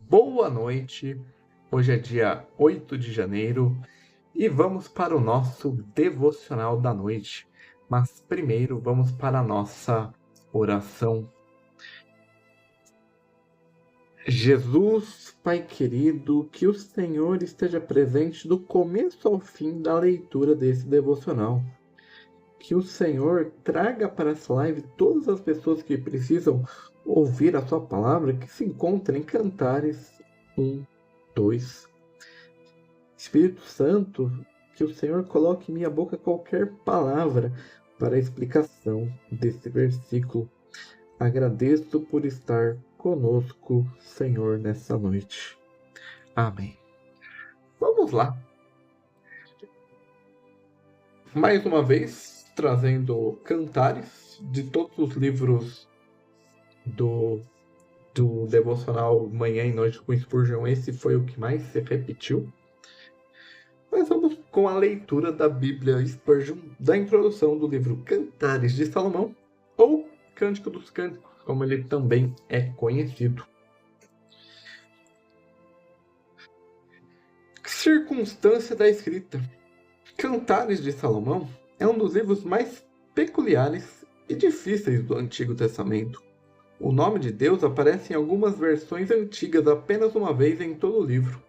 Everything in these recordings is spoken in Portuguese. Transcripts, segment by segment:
Boa noite. Hoje é dia 8 de janeiro e vamos para o nosso devocional da noite. Mas primeiro vamos para a nossa oração. Jesus, Pai querido, que o Senhor esteja presente do começo ao fim da leitura desse devocional. Que o Senhor traga para essa live todas as pessoas que precisam ouvir a sua palavra, que se encontrem em Cantares 1, 2. Espírito Santo, que o Senhor coloque em minha boca qualquer palavra para a explicação desse versículo. Agradeço por estar conosco, Senhor, nessa noite. Amém. Vamos lá. Mais uma vez, trazendo cantares de todos os livros do devocional Manhã e Noite com Spurgeon. Esse foi o que mais se repetiu. Mas vamos com a leitura da Bíblia Spurgeon, da introdução do livro Cantares de Salomão, ou Cântico dos Cânticos, como ele também é conhecido. Circunstância da escrita. Cantares de Salomão é um dos livros mais peculiares e difíceis do Antigo Testamento. O nome de Deus aparece em algumas versões antigas apenas uma vez em todo o livro.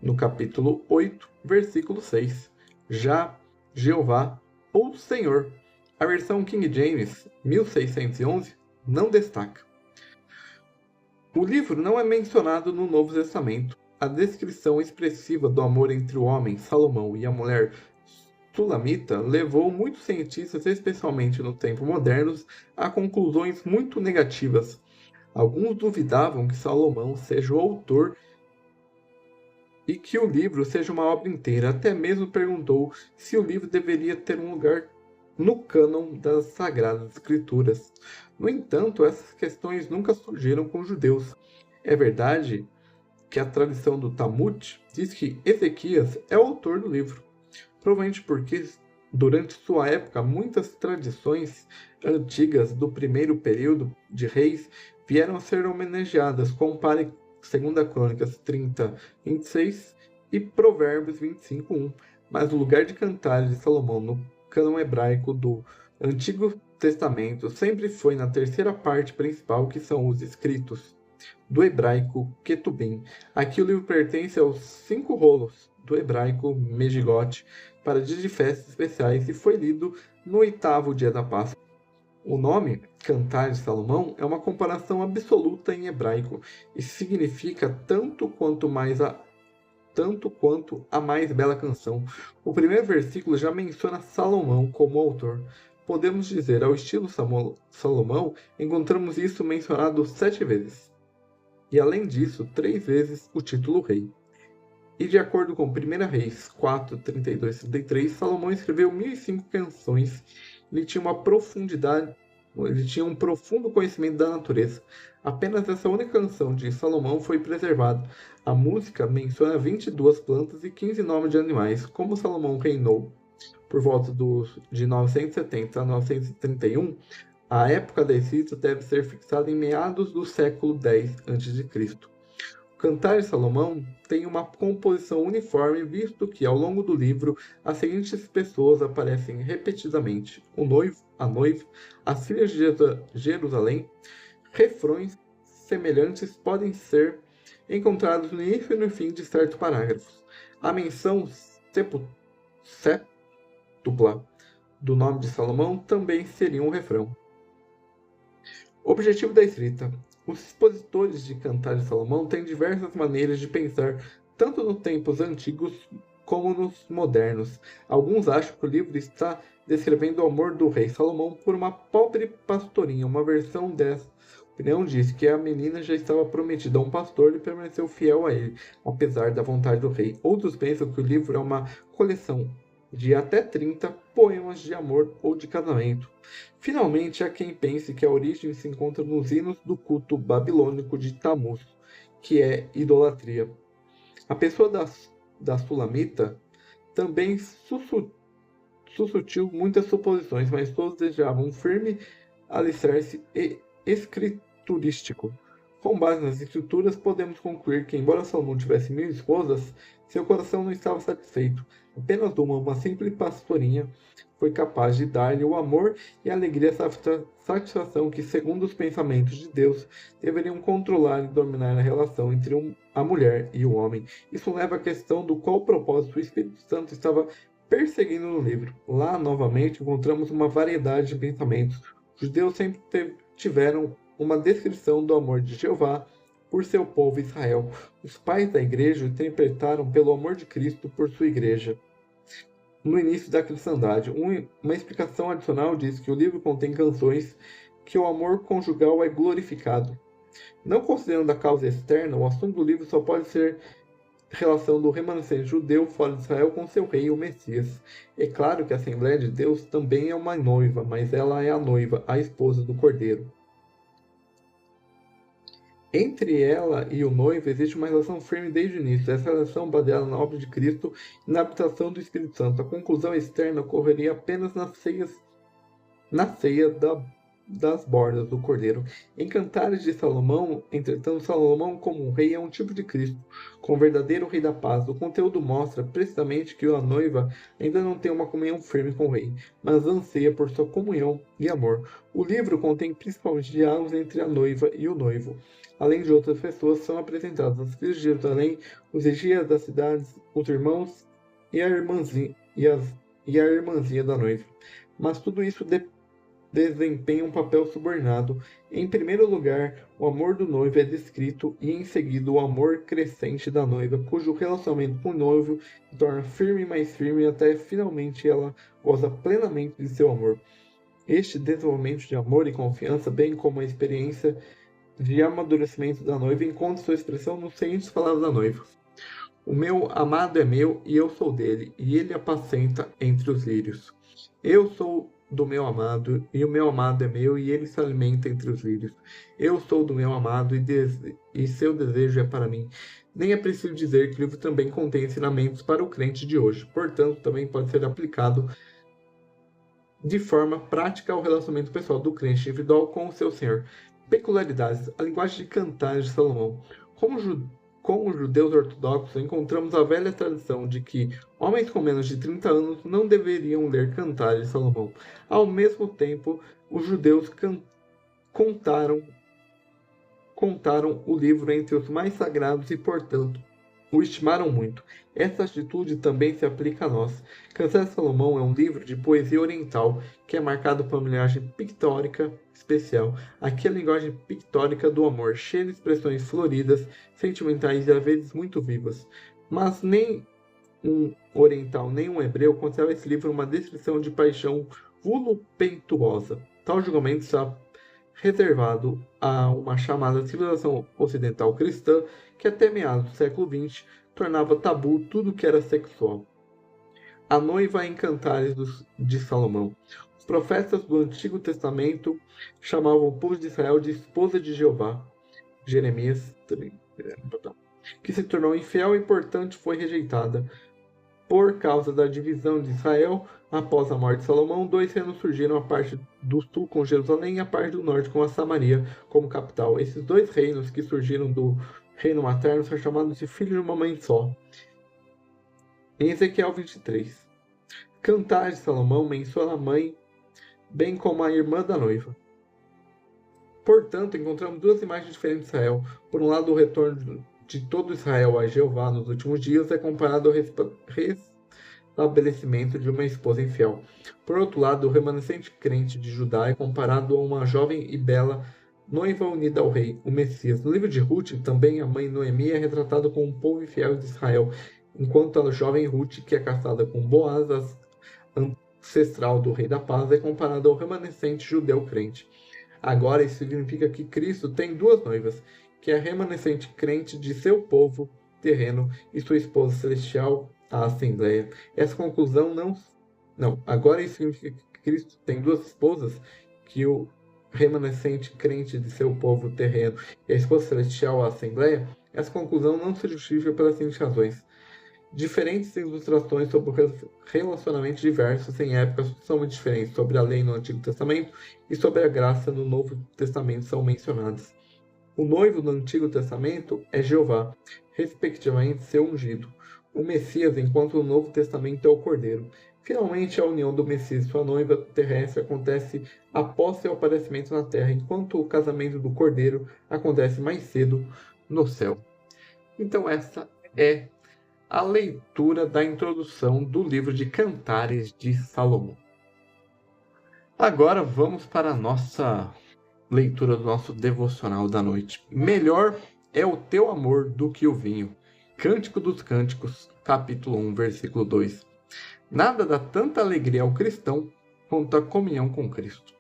No capítulo 8, versículo 6, já Jeová ou Senhor. A versão King James, 1611, não destaca. O livro não é mencionado no Novo Testamento. A descrição expressiva do amor entre o homem, Salomão, e a mulher Sulamita levou muitos cientistas, especialmente no tempo modernos, a conclusões muito negativas. Alguns duvidavam que Salomão seja o autor e que o livro seja uma obra inteira. Até mesmo perguntou se o livro deveria ter um lugar no cânon das Sagradas Escrituras. No entanto, essas questões nunca surgiram com os judeus. É verdade que a tradição do Talmud diz que Ezequias é o autor do livro, provavelmente porque, durante sua época, muitas tradições antigas do primeiro período de reis vieram a ser homenageadas. Compare 2 Crônicas 30, 26 e Provérbios 25, 1. Mas o lugar de Cantares de Salomão no cânon hebraico do Antigo Testamento sempre foi na terceira parte principal, que são os escritos do hebraico Ketubim. Aqui o livro pertence aos 5 rolos do hebraico Megigot para dias de festas especiais e foi lido no 8º dia da Páscoa. O nome, Cantares de Salomão, é uma comparação absoluta em hebraico e significa tanto quanto a mais bela canção. O primeiro versículo já menciona Salomão como autor. Podemos dizer, ao estilo Salomão, encontramos isso mencionado 7 vezes. E além disso, 3 vezes o título rei. E de acordo com 1 Reis 4, 32 e 33, Salomão escreveu 1005 canções. Ele tinha um profundo conhecimento da natureza. Apenas essa única canção de Salomão foi preservada. A música menciona 22 plantas e 15 nomes de animais. Como Salomão reinou por volta de 970 a 931, a época da escrita deve ser fixada em meados do século X a.C. O Cantar de Salomão tem uma composição uniforme, visto que, ao longo do livro, as seguintes pessoas aparecem repetidamente: o noivo, a noiva, as filhas de Jerusalém. Refrões semelhantes podem ser encontrados no início e no fim de certos parágrafos. A menção séptupla do nome de Salomão também seria um refrão. Objetivo da escrita. Os expositores de Cantares de Salomão têm diversas maneiras de pensar, tanto nos tempos antigos como nos modernos. Alguns acham que o livro está descrevendo o amor do rei Salomão por uma pobre pastorinha. Uma versão dessa opinião diz que a menina já estava prometida a um pastor e permaneceu fiel a ele, apesar da vontade do rei. Outros pensam que o livro é uma coleção de até 30 poemas de amor ou de casamento. Finalmente, há quem pense que a origem se encontra nos hinos do culto babilônico de Tammuz, que é idolatria. A pessoa da Sulamita também suscitou muitas suposições, mas todos desejavam um firme alicerce escriturístico. Com base nas escrituras, podemos concluir que, embora Salomão tivesse 1000 esposas, seu coração não estava satisfeito. Apenas uma simples pastorinha, foi capaz de dar-lhe o amor e a alegria, satisfação que, segundo os pensamentos de Deus, deveriam controlar e dominar a relação entre a mulher e o homem. Isso leva à questão do qual propósito o Espírito Santo estava perseguindo no livro. Lá, novamente, encontramos uma variedade de pensamentos. Os judeus sempre tiveram uma descrição do amor de Jeová por seu povo Israel. Os pais da igreja interpretaram pelo amor de Cristo por sua igreja. No início da cristandade, uma explicação adicional diz que o livro contém canções que o amor conjugal é glorificado. Não considerando a causa externa, o assunto do livro só pode ser relação do remanescente judeu fora de Israel com seu rei, o Messias. É claro que a Assembleia de Deus também é uma noiva, mas ela é a noiva, a esposa do Cordeiro. Entre ela e o noivo existe uma relação firme desde o início. Essa relação baseada na obra de Cristo e na habitação do Espírito Santo. A conclusão externa ocorreria apenas na ceia das bordas do Cordeiro. Em Cantares de Salomão, entretanto, Salomão como um rei é um tipo de Cristo, como verdadeiro rei da paz. O conteúdo mostra precisamente que a noiva ainda não tem uma comunhão firme com o rei, mas anseia por sua comunhão e amor. O livro contém principalmente diálogos entre a noiva e o noivo. Além de outras pessoas, são apresentadas as filhas de Jerusalém, os vigias das cidades, os irmãos e a irmãzinha da noiva. Mas tudo isso desempenha um papel subordinado. Em primeiro lugar, o amor do noivo é descrito e em seguida o amor crescente da noiva, cujo relacionamento com o noivo se torna firme e mais firme até finalmente ela goza plenamente de seu amor. Este desenvolvimento de amor e confiança, bem como a experiência de amadurecimento da noiva, encontra sua expressão nas seguintes palavras da noiva: o meu amado é meu e eu sou dele, e ele apacenta entre os lírios. Eu sou do meu amado, e o meu amado é meu, e ele se alimenta entre os lírios. Eu sou do meu amado, e seu desejo é para mim. Nem é preciso dizer que o livro também contém ensinamentos para o crente de hoje, portanto, também pode ser aplicado de forma prática ao relacionamento pessoal do crente individual com o seu Senhor. Peculiaridades: a linguagem de Cantares de Salomão. Como judeus ortodoxos, encontramos a velha tradição de que homens com menos de 30 anos não deveriam ler Cantares de Salomão. Ao mesmo tempo, os judeus contaram o livro entre os mais sagrados e, portanto, o estimaram muito. Essa atitude também se aplica a nós. Cantares de Salomão é um livro de poesia oriental que é marcado por uma linguagem pictórica especial. Aqui é a linguagem pictórica do amor, cheia de expressões floridas, sentimentais e às vezes muito vivas. Mas nem um oriental nem um hebreu considera esse livro uma descrição de paixão voluptuosa. Tal julgamento está reservado a uma chamada civilização ocidental cristã que até meados do século XX tornava tabu tudo que era sexual. A noiva em Cantares de Salomão. Os profetas do Antigo Testamento chamavam o povo de Israel de esposa de Jeová. Jeremias, que se tornou infiel e, portanto, foi rejeitada. Por causa da divisão de Israel, após a morte de Salomão, 2 reinos surgiram, a parte do sul com Jerusalém e a parte do norte com a Samaria como capital. Esses 2 reinos que surgiram do reino materno são chamados de filhos de uma mãe só. Em Ezequiel 23, Cantares de Salomão menciona a mãe, bem como a irmã da noiva. Portanto, encontramos 2 imagens diferentes de Israel. Por um lado, o retorno de todo Israel a Jeová nos últimos dias é comparado ao restabelecimento de uma esposa infiel. Por outro lado, o remanescente crente de Judá é comparado a uma jovem e bela noiva unida ao rei, o Messias. No livro de Ruth, também a mãe Noemi é retratada como um povo infiel de Israel, enquanto a jovem Ruth, que é casada com Boaz, ancestral do rei da paz, é comparada ao remanescente judeu crente. Agora, isso significa que Cristo tem 2 noivas, que é a remanescente crente de seu povo terreno e sua esposa celestial, a Assembleia. Essa conclusão agora isso significa que Cristo tem 2 esposas, que o remanescente crente de seu povo terreno e a esposa celestial, a Assembleia. Essa conclusão não se justifica pelas seguintes razões. Diferentes ilustrações sobre relacionamentos diversos em épocas totalmente diferentes sobre a lei no Antigo Testamento e sobre a graça no Novo Testamento são mencionadas. O noivo do Antigo Testamento é Jeová, respectivamente seu ungido. O Messias, enquanto no Novo Testamento é o Cordeiro. Finalmente, a união do Messias e sua noiva terrestre acontece após seu aparecimento na Terra, enquanto o casamento do Cordeiro acontece mais cedo no céu. Então, essa é a leitura da introdução do livro de Cantares de Salomão. Agora vamos para a nossa leitura do nosso devocional da noite. Melhor é o teu amor do que o vinho. Cântico dos Cânticos, capítulo 1, versículo 2. Nada dá tanta alegria ao cristão quanto a comunhão com Cristo.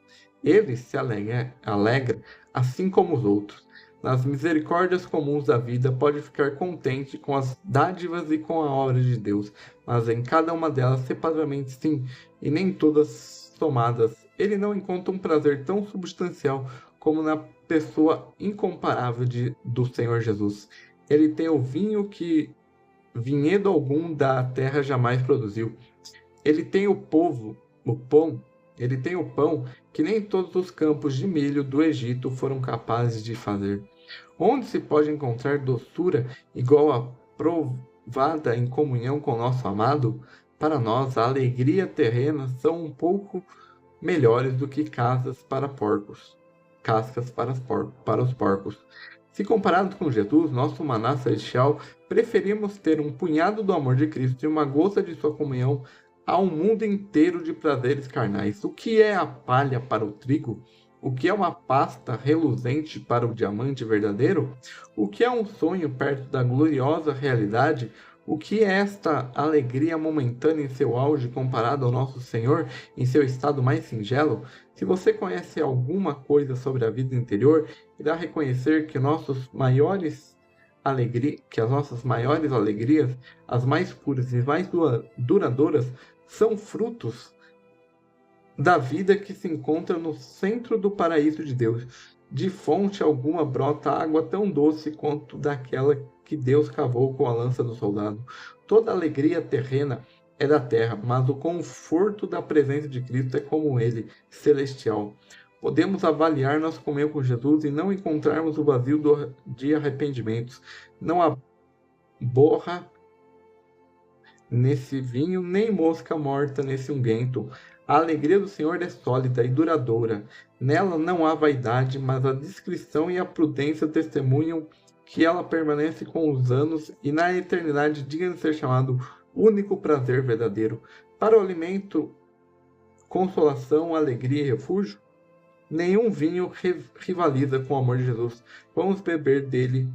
Ele se alegra assim como os outros. Nas misericórdias comuns da vida, pode ficar contente com as dádivas e com a obra de Deus, mas em cada uma delas separadamente sim, e nem todas somadas. Ele não encontra um prazer tão substancial como na pessoa incomparável do Senhor Jesus. Ele tem o vinho que vinhedo algum da terra jamais produziu. Ele tem o pão que nem todos os campos de milho do Egito foram capazes de fazer. Onde se pode encontrar doçura igual a provada em comunhão com nosso amado? Para nós, a alegria terrena são um pouco melhores do que cascas para os porcos. Se comparado com Jesus, nosso maná celestial, preferimos ter um punhado do amor de Cristo e uma gota de sua comunhão a um mundo inteiro de prazeres carnais. O que é a palha para o trigo? O que é uma pasta reluzente para o diamante verdadeiro? O que é um sonho perto da gloriosa realidade? O que é esta alegria momentânea em seu auge comparado ao nosso Senhor em seu estado mais singelo? Se você conhece alguma coisa sobre a vida interior, irá reconhecer que as nossas maiores alegrias, as mais puras e mais duradouras, são frutos da vida que se encontra no centro do paraíso de Deus. De fonte alguma brota água tão doce quanto daquela que Deus cavou com a lança do soldado. Toda alegria terrena é da terra, mas o conforto da presença de Cristo é como ele, celestial. Podemos avaliar nossa comunhão com Jesus e não encontrarmos o vazio de arrependimentos. Não há borra nesse vinho, nem mosca morta nesse unguento. A alegria do Senhor é sólida e duradoura. Nela não há vaidade, mas a discrição e a prudência testemunham que ela permanece com os anos e na eternidade digna de ser chamado único prazer verdadeiro. Para o alimento, consolação, alegria e refúgio, nenhum vinho rivaliza com o amor de Jesus. Vamos beber dele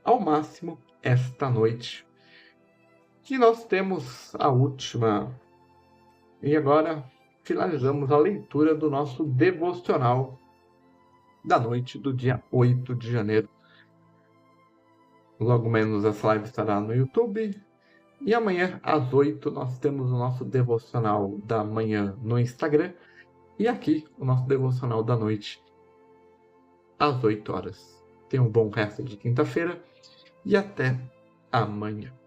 ao máximo esta noite. E nós temos a última. E agora finalizamos a leitura do nosso devocional da noite do dia 8 de janeiro. Logo menos essa live estará no YouTube. E amanhã, às 8, nós temos o nosso devocional da manhã no Instagram. E aqui, o nosso devocional da noite, às 8 horas. Tenha um bom resto de quinta-feira e até amanhã.